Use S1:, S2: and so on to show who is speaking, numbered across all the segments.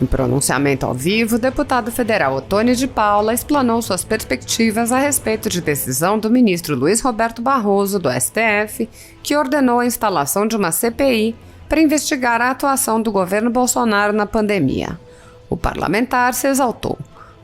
S1: Em pronunciamento ao vivo, o deputado federal Ottoni de Paula explanou suas perspectivas a respeito de decisão do ministro Luiz Roberto Barroso, do STF, que ordenou a instalação de uma CPI para investigar a atuação do governo Bolsonaro na pandemia. O parlamentar se exaltou.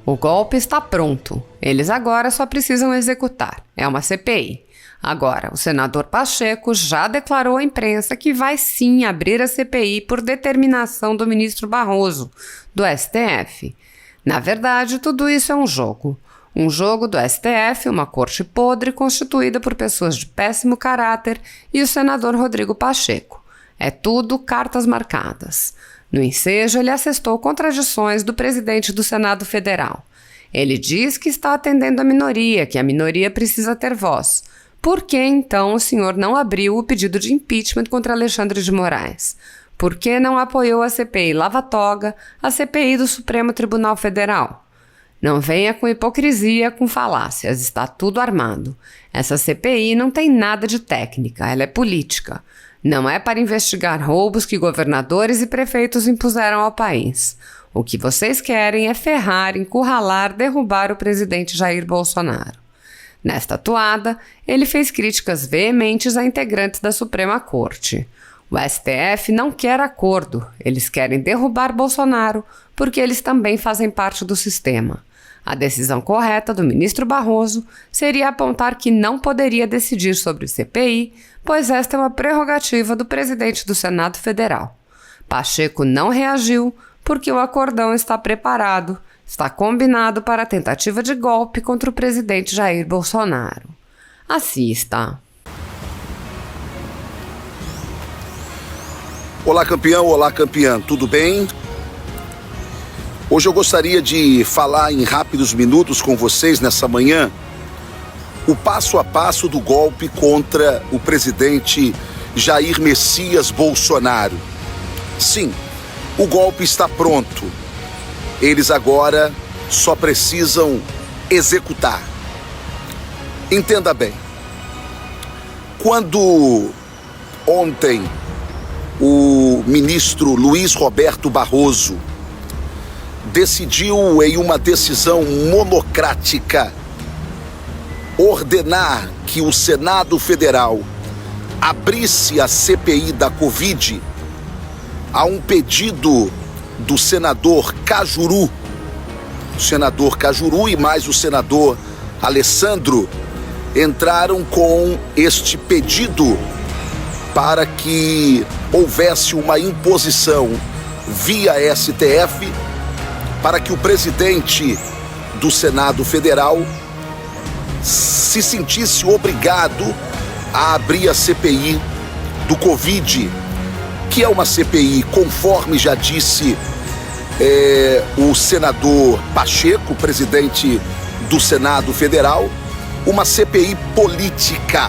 S1: O golpe está pronto. Eles agora só precisam executar. É uma CPI. Agora, o senador Pacheco já declarou à imprensa que vai sim abrir a CPI por determinação do ministro Barroso, do STF. Na verdade, tudo isso é um jogo. Um jogo do STF, uma corte podre constituída por pessoas de péssimo caráter, e o senador Rodrigo Pacheco. É tudo cartas marcadas. No ensejo, ele assestou contradições do presidente do Senado Federal. Ele diz que está atendendo a minoria, que a minoria precisa ter voz. Por que, então, o senhor não abriu o pedido de impeachment contra Alexandre de Moraes? Por que não apoiou a CPI Lava Toga, a CPI do Supremo Tribunal Federal? Não venha com hipocrisia, com falácias, está tudo armado. Essa CPI não tem nada de técnica, ela é política. Não é para investigar roubos que governadores e prefeitos impuseram ao país. O que vocês querem é ferrar, encurralar, derrubar o presidente Jair Bolsonaro. Nesta toada, ele fez críticas veementes a integrantes da Suprema Corte. O STF não quer acordo, eles querem derrubar Bolsonaro porque eles também fazem parte do sistema. A decisão correta do ministro Barroso seria apontar que não poderia decidir sobre o CPI, pois esta é uma prerrogativa do presidente do Senado Federal. Pacheco não reagiu porque o acordão está preparado. Está combinado para a tentativa de golpe contra o presidente Jair Bolsonaro. Assista.
S2: Olá, campeão, olá, campeã, tudo bem? Hoje eu gostaria de falar em rápidos minutos com vocês nessa manhã o passo a passo do golpe contra o presidente Jair Messias Bolsonaro. Sim, o golpe está pronto. Eles agora só precisam executar. Entenda bem. Quando ontem o ministro Luiz Roberto Barroso decidiu, em uma decisão monocrática, ordenar que o Senado Federal abrisse a CPI da Covid, a um pedido do senador Cajuru, e mais o senador Alessandro entraram com este pedido para que houvesse uma imposição via STF para que o presidente do Senado Federal se sentisse obrigado a abrir a CPI do Covid, que é uma CPI, conforme já disse o senador Pacheco, presidente do Senado Federal, uma CPI política.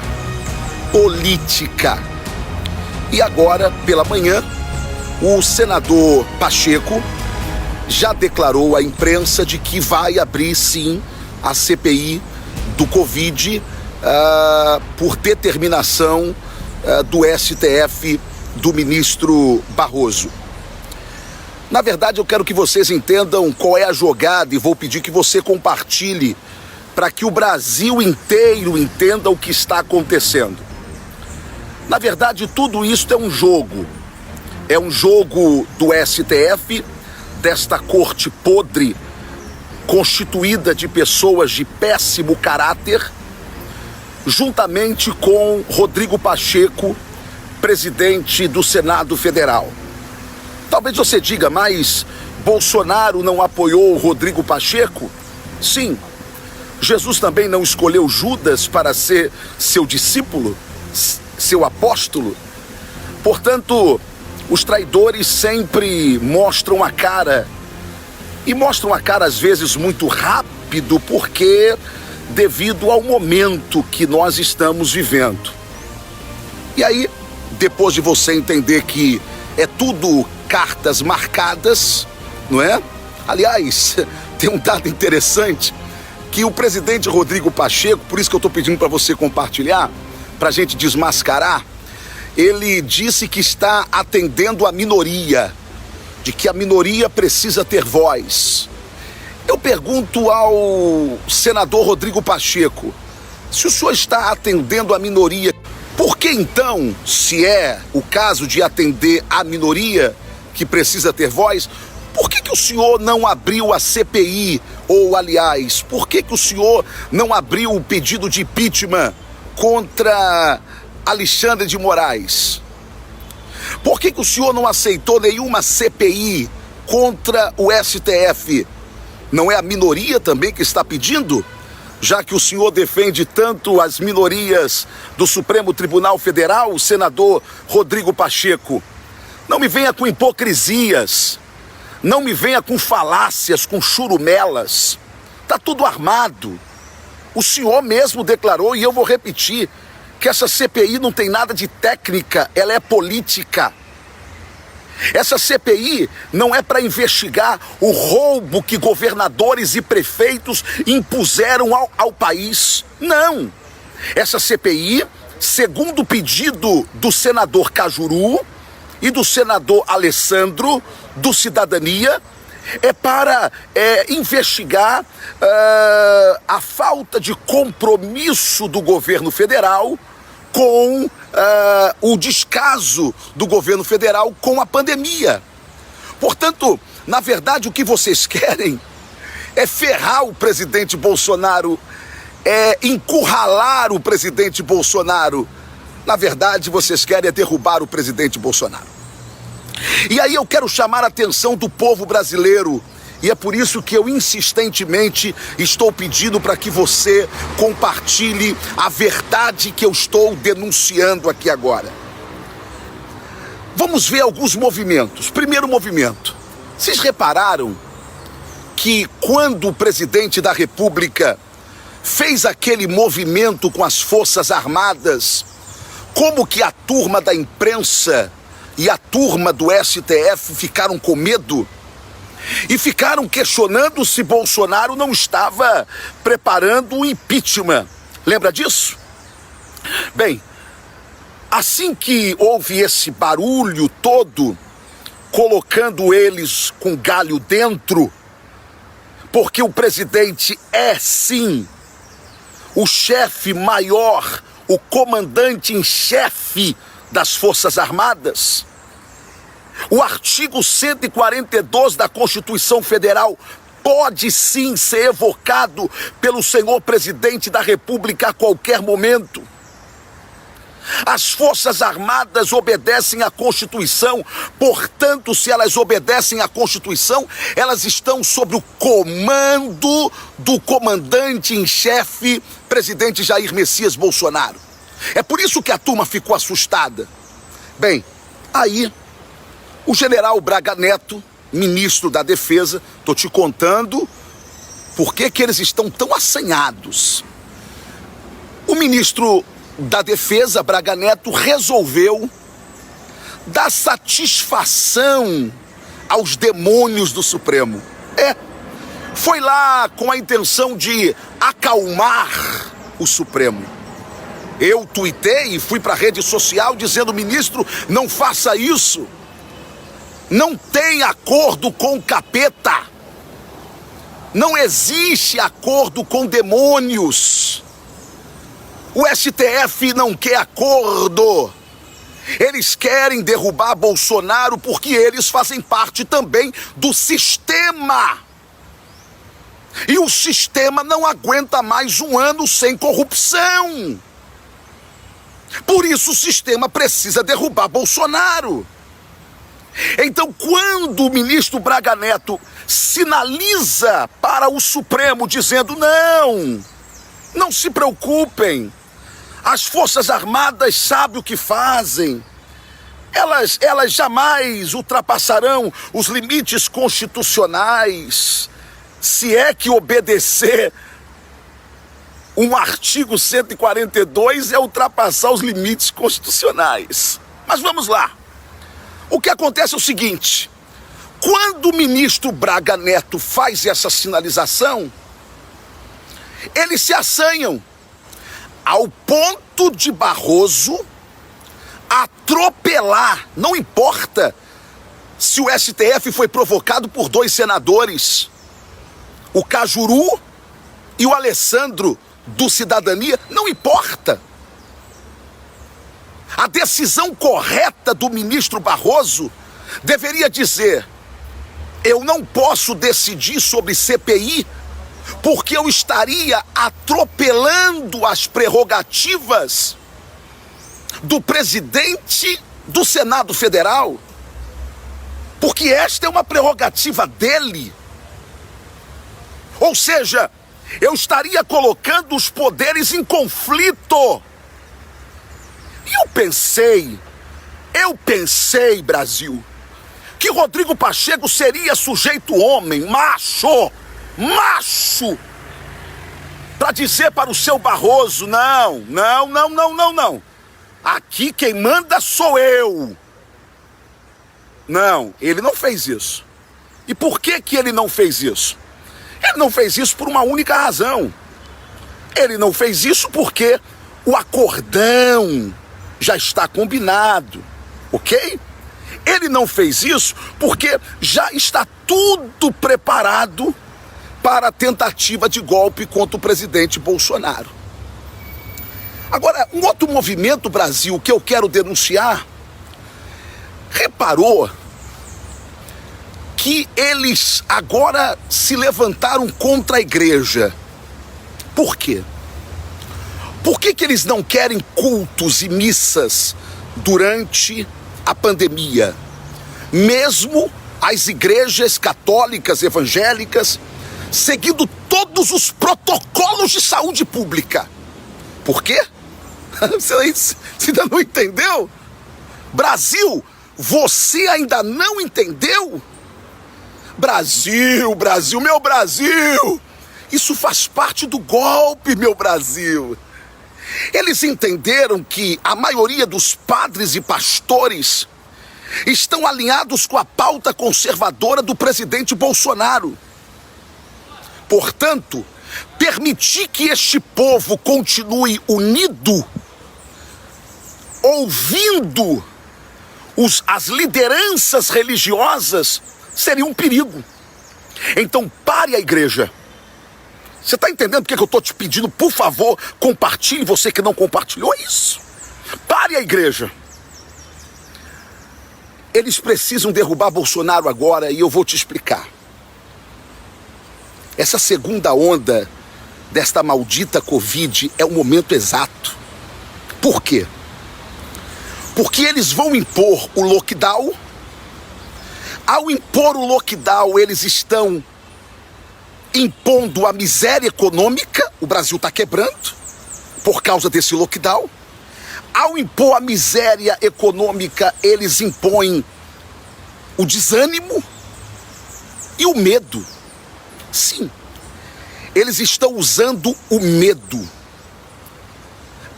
S2: E agora, pela manhã, o senador Pacheco já declarou à imprensa de que vai abrir sim a CPI do Covid por determinação do STF, do ministro Barroso. Na verdade, eu quero que vocês entendam qual é a jogada e vou pedir que você compartilhe para que o Brasil inteiro entenda o que está acontecendo. Na verdade, tudo isso é um jogo. É um jogo do STF, desta corte podre, constituída de pessoas de péssimo caráter, juntamente com Rodrigo Pacheco, presidente do Senado Federal. Talvez você diga, mas Bolsonaro não apoiou o Rodrigo Pacheco? Sim. Jesus também não escolheu Judas para ser seu discípulo, seu apóstolo? Portanto, os traidores sempre mostram a cara. E mostram a cara às vezes muito rápido, porque devido ao momento que nós estamos vivendo. E aí, depois de você entender que é tudo cartas marcadas, não é? Aliás, tem um dado interessante, que o presidente Rodrigo Pacheco, por isso que eu estou pedindo para você compartilhar, para a gente desmascarar, ele disse que está atendendo a minoria. de que a minoria precisa ter voz. Eu pergunto ao senador Rodrigo Pacheco, se o senhor está atendendo a minoria, por que então, se é o caso de atender a minoria que precisa ter voz, por que o senhor não abriu a CPI? Ou, aliás, por que o senhor não abriu o pedido de impeachment contra Alexandre de Moraes? Por que o senhor não aceitou nenhuma CPI contra o STF? Não é a minoria também que está pedindo? Já que o senhor defende tanto as minorias do Supremo Tribunal Federal, o senador Rodrigo Pacheco, não me venha com hipocrisias, não me venha com falácias, com churumelas. Está tudo armado. O senhor mesmo declarou, e eu vou repetir, que essa CPI não tem nada de técnica, ela é política. Essa CPI não é para investigar o roubo que governadores e prefeitos impuseram ao país. Não. Essa CPI, segundo o pedido do senador Cajuru e do senador Alessandro, do Cidadania, é para investigar a falta de compromisso do governo federal com o descaso do governo federal com a pandemia. Portanto, na verdade, o que vocês querem é ferrar o presidente Bolsonaro, é encurralar o presidente Bolsonaro. Na verdade, vocês querem derrubar o presidente Bolsonaro. E aí eu quero chamar a atenção do povo brasileiro, e é por isso que eu insistentemente estou pedindo para que você compartilhe a verdade que eu estou denunciando aqui agora. Vamos ver alguns movimentos. Primeiro movimento. Vocês repararam que quando o presidente da República fez aquele movimento com as Forças Armadas, como que a turma da imprensa e a turma do STF ficaram com medo e ficaram questionando se Bolsonaro não estava preparando o impeachment. Lembra disso? Bem, assim que houve esse barulho todo, colocando eles com galho dentro, porque o presidente é sim o chefe maior, o comandante em chefe das Forças Armadas. O artigo 142 da Constituição Federal pode sim ser evocado pelo senhor presidente da República a qualquer momento. As Forças Armadas obedecem à Constituição, portanto, se elas obedecem à Constituição, elas estão sob o comando do comandante em chefe, presidente Jair Messias Bolsonaro. É por isso que a turma ficou assustada. Bem, aí o general Braga Neto, ministro da Defesa, estou te contando por que eles estão tão assanhados. O ministro da Defesa, Braga Neto, resolveu dar satisfação aos demônios do Supremo. Foi lá com a intenção de acalmar o Supremo. Eu tuitei e fui para a rede social dizendo: ministro, não faça isso. Não tem acordo com o capeta. Não existe acordo com demônios. O STF não quer acordo. Eles querem derrubar Bolsonaro porque eles fazem parte também do sistema. E o sistema não aguenta mais um ano sem corrupção. Por isso o sistema precisa derrubar Bolsonaro. Então, quando o ministro Braga Neto sinaliza para o Supremo dizendo: não se preocupem, as Forças Armadas sabem o que fazem, elas jamais ultrapassarão os limites constitucionais, se é que obedecer um artigo 142 é ultrapassar os limites constitucionais. Mas vamos lá. O que acontece é o seguinte: quando o ministro Braga Neto faz essa sinalização, eles se assanham ao ponto de Barroso atropelar, não importa se o STF foi provocado por 2 senadores, o Cajuru e o Alessandro do Cidadania, não importa. A decisão correta do ministro Barroso deveria dizer: eu não posso decidir sobre CPI porque eu estaria atropelando as prerrogativas do presidente do Senado Federal, porque esta é uma prerrogativa dele. Ou seja, eu estaria colocando os poderes em conflito. E eu pensei, Brasil, que Rodrigo Pacheco seria sujeito homem, macho, para dizer para o seu Barroso: não. Aqui quem manda sou eu. Não, ele não fez isso. E por que ele não fez isso? Ele não fez isso por uma única razão. Ele não fez isso porque o acordão já está combinado, ok? Ele não fez isso porque já está tudo preparado para a tentativa de golpe contra o presidente Bolsonaro. Agora, um outro movimento, Brasil, que eu quero denunciar, reparou que eles agora se levantaram contra a igreja. Por quê? Por que eles não querem cultos e missas durante a pandemia? Mesmo as igrejas católicas, evangélicas, seguindo todos os protocolos de saúde pública. Por quê? Você ainda não entendeu? Brasil, você ainda não entendeu? Brasil, meu Brasil! Isso faz parte do golpe, meu Brasil. Eles entenderam que a maioria dos padres e pastores estão alinhados com a pauta conservadora do presidente Bolsonaro. Portanto, permitir que este povo continue unido, ouvindo as lideranças religiosas, seria um perigo. Então pare a igreja. Você está entendendo porque eu estou te pedindo? Por favor, compartilhe, você que não compartilhou isso. Pare a igreja. Eles precisam derrubar Bolsonaro agora e eu vou te explicar. Essa segunda onda desta maldita Covid é o momento exato. Por quê? Porque eles vão impor o lockdown. Ao impor o lockdown, eles estão impondo a miséria econômica. O Brasil está quebrando por causa desse lockdown. Ao impor a miséria econômica, eles impõem o desânimo e o medo. Sim, eles estão usando o medo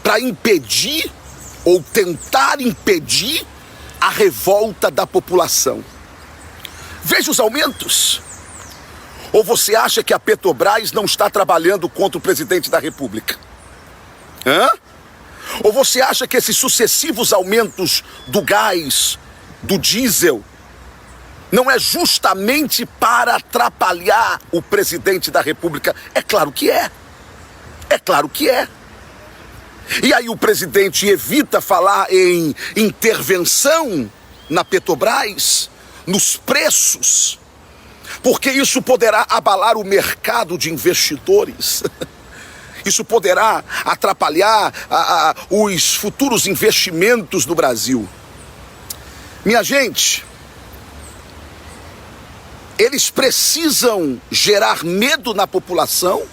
S2: para impedir ou tentar impedir a revolta da população. Veja os aumentos. Ou você acha que a Petrobras não está trabalhando contra o presidente da República? Ou você acha que esses sucessivos aumentos do gás, do diesel, não é justamente para atrapalhar o presidente da República? É claro que é. É claro que é. E aí o presidente evita falar em intervenção na Petrobras, nos preços, porque isso poderá abalar o mercado de investidores. Isso poderá atrapalhar os futuros investimentos no Brasil. Minha gente, eles precisam gerar medo na população